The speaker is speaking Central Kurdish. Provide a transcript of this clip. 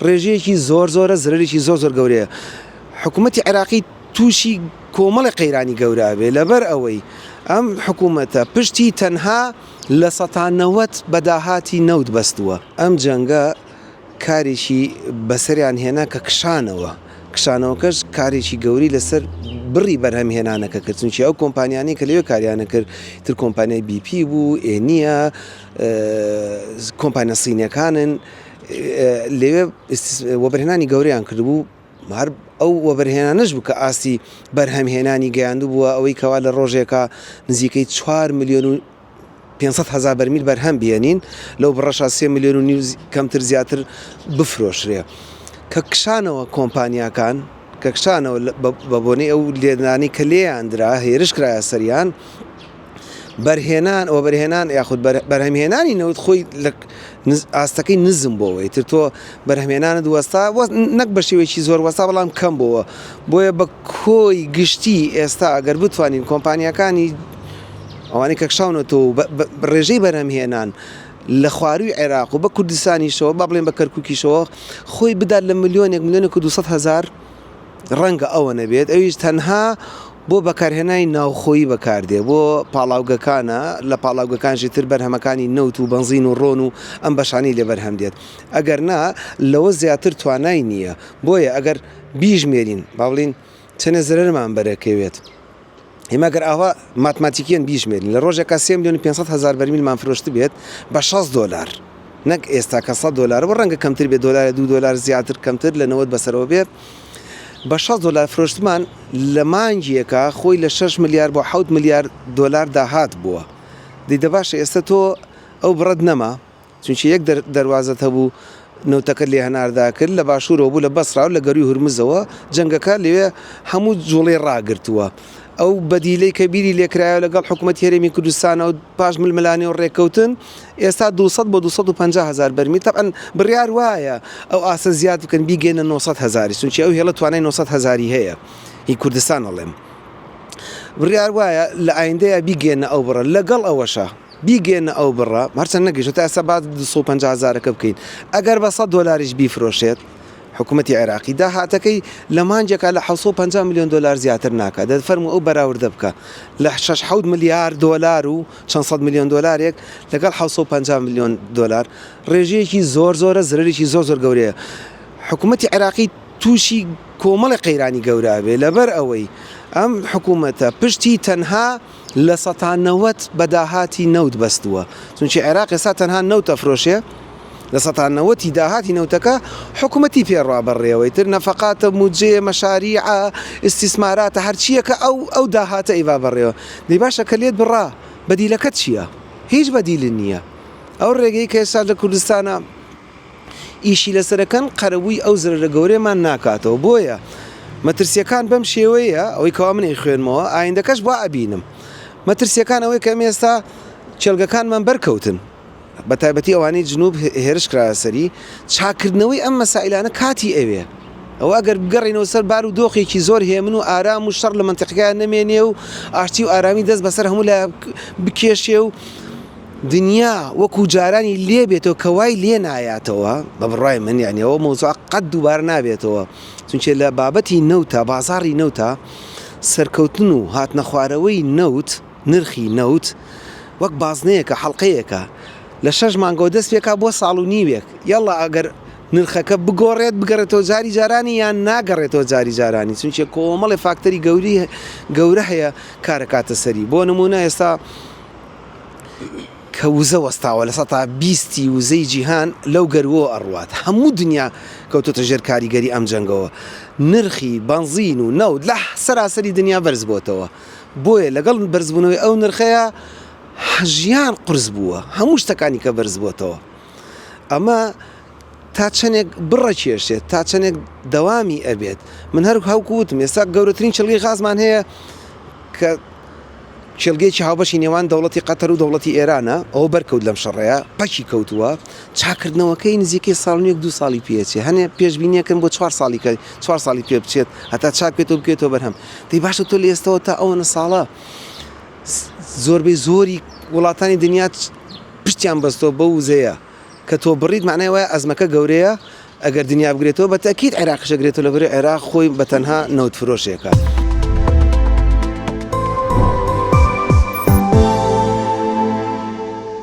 ڕێژەیەکی زۆرە زرەرێکی زۆر گەورەیە. حکوومەتی عێراقی تووشی کۆمەڵی قەیرانی گەورە بێ لەبەر ئەوەی ئەم حکوومەتە پشتی تەنها لە 90 بەداهاتی نەوت بەستووە. ئەم جەنگە کارێکی بەسەریان هێنا کە کشانەوەکەش کارێکی گەوری لەسەر بڕی بەرهەمهێنانەکە کرد، چونکی ئەو کۆمپانیانی کە لەوێ کاریانە کرد تر کۆمپانیای BP بوو، ئێنیە، کۆمپانیا سینیەکانن لەوێ وەبەرهێنانی گەوریان کردبوو. هەر ئەو وەبەرهێنانەش بوو کە ئاستی بەرهەمهێنانی گەیاندوو بووە ئەوەی کەوا لە ڕۆژێکە نزیکەی 4 ملیۆن و 500 هزار بەرمیل بەرهەم بێنین لەو بڕەشە 3 ملیۆن و نیو کەمتر زیاتر بفرۆشرێ کە کشانەوە کۆمپانیاکان کە کشانەوە بە بۆنەی ئەو لێدانی کە لێیاندرا هێرش کرایە سەریان بەرهێنان ئەوە بەرهێنان یاخود بەرهەمهێنانی نەوت خۆی ئاستەکەی نزم بۆەوەی تر تۆ بەرهەمهێنانت وەستا نەک بە شێوەیەکی زۆر وەستا بەڵام کەم بووە بۆیە بە کۆی گشتی ئێستا ئەگەر بتوانین کۆمپانیەکانی ئەوانەی کە کشاونەتەوە ڕێژەی بەرهەمهێنان لە خواروی عێراق و بە کوردستانیشەوە با بڵێن بە کەرکووکیشەوە خۆی بدات لە ملیۆنێک 200 هزار ڕەنگە ئەوە نەبێت ئەویش تەنها بۆ بەکارهێنای ناوخۆیی بەکاردێ بۆ پاڵاوگەکانە لە پاڵاوگەکانشی تر بەرهەمەکانی نەوت و بەنزین و ڕۆن و ئەم بەشانی لێ بەرهەم دێت ئەگەر نا لەوە زیاتر توانای نییە بۆیە ئەگەر بیژمێرین با بڵین چەنە زرەرمان بەرەکەوێت ئێمەگەر ئاوا ماتماتیکیان بیژمێرین لە ڕۆژێکە 3 ملیۆن و 500 هزار بەرمیلمان فرۆشت بێت بە 6 دلار نەک ئێستا کە 100 دلار بۆ ڕەنگە کەمتر بێت دلار 2 دلار زیاتر کەمتر لە 90 بەسەرەوە بێت بە 6 دلار فرۆشتمان لە مانگیەکە خۆی لە 6 ملیار بۆ 7 ملیار دلار داهات بووە دیدە باشە ئێستا تۆ ئەو بڕەت نەما چونکی یەک دەواازەت هەبوو نەوتەکە لێ هەناردا کرد لە باشوورەوە بوو لە بەسرا و لە گەروی هورمزەوە جەنگەکە لەوێ هەموو جوڵەی ڕاگرتووە ئەو بەدیلەی کە بیری لێکرایە لەگەڵ حکوومەتی هەرێمی کوردستانە و پاش ململانی و ڕێککەوتن ئێستا 200 بۆ 250 هزار بەرمیل تەبەن بڕیار وایە ئەو ئاسە زیاد بکەن بیگەێنە 900 هزاری چونکی ئەو هێڵە توانای 900 هزاری هەیە هی کوردستان ئەڵێم بڕیار وایە لە ئایندەیە بیگەێنە ئەو بڕە لەگەڵ ئەوەشە بیگەێنە ئەو بڕە هەرچەند نەگەیشت تا ئێستا بعد 250 هزارەکە بکەین ئەگەر بە 100 دلاریش بیفرۆشێت حکوومەتی عێراقی داهاتەکەی لە مانجێکە لە 750 ملیۆن دلار زیاتر ناکات دەفەرمو ئەو بەراوردە بکە لە 6 ملیار دلار و چەند سەد ملیۆن دلارێک لەگەڵ 750 ملیۆن دلار ڕێژەیەکی زۆرە زرەرێکی زۆر گەورەیە. حکوومەتی عێراقی تووشی کۆمەڵی قەیرانی گەورە بێ لەبەر ئەوەی ئەم حکوومەتە پشتی تەنها لە 90 بەداهاتی نەوت بەستووە چونکی عێراق ئێستا تەنها نەوت ئەفرۆشێ لە 90 داهاتی نەوتەکە حکوومەتی پێڕوا بەڕێەوەی تر نەفەقاتە موجێ مەشاریع ئیسیسماراتە هەرچیەکە ئەو داهاتە ئیوا بەڕێەوە دەی باشە کە لێت بڕا بەدیلەکەت چییە؟ هیچ بەدیل نییە. ئەو ڕێگەی کە ئێستا لە کوردستانە ئیشی لەسەرەکەن قەرەبووی ئەو زرە گەورەمان ناکاتەوە بۆیە مەترسیەکان بەم شێوەیە ئەوەی کەوا منی خوێنمەوە ئایندەکەش بۆ ئەبینم مەترسیەکان ئەوەی کەم ئێستا چێلگەکانمان بەرکەوتن بە تایبەتی ئەوانەی جنوب هێرش کرایە سەری چاکردنەوەی ئەم مەسائلانە کاتی ئەوێ ئەوە ئەگەر بگەڕینەوە سەر بار و دۆخێکی زۆر هێمن و ئارام و شەڕ لە منتیقەکان نەمێنێ و ئاشتی و ئارامی دەست بەسەر هەموو لە بکێشێ و دنیا وەکو جارانی لێ بێتەوە کەوای لێ نایاتەوە بە بڕای من یانیەوە مۆزوع قەت دووبار نابێتەوە چونکە لە بابەتی نەوتە بازاڕی نەوتە سەرکەوتن و هاتنە خوارەوەی نەوت نرخی نەوت وەک بازنەیەکە حەڵقەیەکە لە 6 مانگەوە دەست پێکا بۆ ساڵ و نیوێک یاڵا ئەگەر نرخەکە بگۆڕێت بگەڕێتەوە جاری جارانی یان ناگەڕێتەوە جاری جارانی چونکە کۆمەڵی فاکتەری گەورە هەیە کارەکاتە سەری بۆ نمونە ئێستا کە وزە وەستاوە لە 120 وزەی جیهان لەو گەروەوە ئەڕوات هەموو دنیا کەوتۆتە ژێر کاریگەری ئەم جەنگەوە نرخی بەنزین و نەوت لە سەراسەری دنیا بەرز بۆتەوە بۆیە لەگەڵ بەرزبوونەوەی ئەو نرخەیە ژیان قرس بووە هەموو شتەکانی کە بەرز بۆتەوە ئەمە تا چەندێک بڕە کێشێت تا چەندێک دەوامی ئەبێت من هەر هەوکوتم ئێستا گەورەترین چڵگەی غازمان هەیە کە چێلگەیەکی هاوبەشی نێوان دەوڵەتی قەتەر و دەوڵەتی ئێرانە ئەو بەرکەوت لەم شەڕەیە پەکی کەوتووە چاکردنەوەکەی نزیکەی ساڵ و 2 ساڵی پێچێ هەنێ پێشبینیەکەن بۆ 4 ساڵی پێ بچێت هەتا چاک بێتەوە بکێتەوە بەرهەم دەی باشە تۆ لە ئێستەوە تا ئەوەنە ساڵە زۆربەی زۆری وڵاتانی دنیا پشتیان بەستەوە بە وزەیە کە تۆ بڕیت معنای وایە ئەزمەکە گەورەیە ئەگەر دنیا بگرێتەوە بە تاکید عێراقیش ئەگرێتەوە لەبەرەوەی عێراق خۆی بە تەنها نەوت فرۆشێکە.